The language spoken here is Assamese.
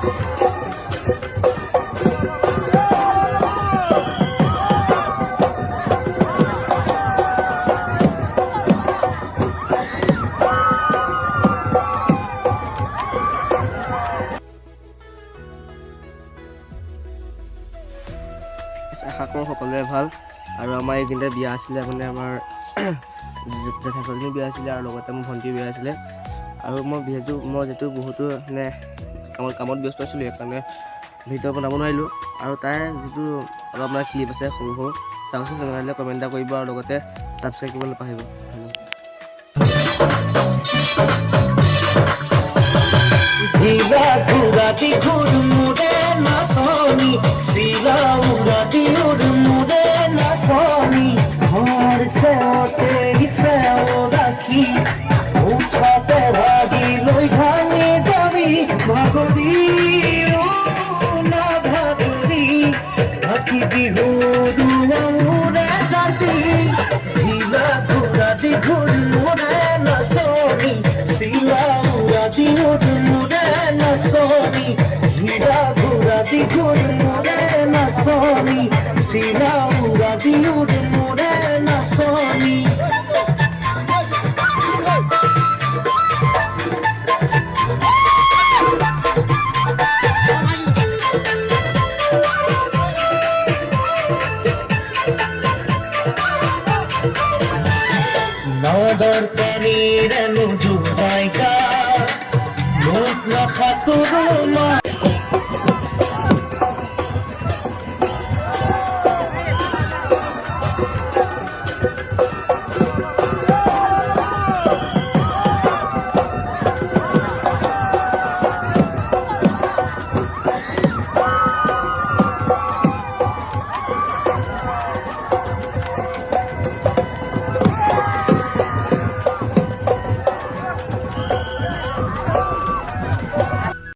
আশা কৰোঁ সকলোৰে ভাল আৰু আমাৰ এইদিনতে বিয়া আছিলে মানে আমাৰ জেঠাজনী বিয়া আছিলে আৰু লগতে মোৰ ভণ্টিৰ বিয়া আছিলে আৰু মই যিহেতু বহুতো মানে কামত ব্যস্ত আছিলোঁ সেইকাৰণে ভিডিঅ' বনাব নোৱাৰিলোঁ আৰু তাই যিটো অলপ মানে ক্লিপ আছে সৰু সৰু চাওকচোন তেনেহ'লে কমেণ্ট এটা কৰিব আৰু লগতে ছাবস্ক্ৰাইব কৰিব নাপাহৰিব। ঢিলা ঘুরাতি ঘুরমুড়ে নাচনি শিলা উড়াতি উড়মুড়ে নাচনি ঘর সেওতে সেও রাখি উঠাতে ভাগি লই ভাঙি যাবি ভাগরি না ভাগরি হাতি বিহু দুয়ারে দাতি ঢিলা ঘুরাতি ঘুরমুড়ে নাচনি শিলা উড়াতি উড়মুড়ে নাচনি হীরা ঘুরাতি ঘুরমুড়ে নাচনি শিলা উড়াতি উড়মুড়ে নাচনি নদর পানির নুজু জায়গা লোক রাখা তোর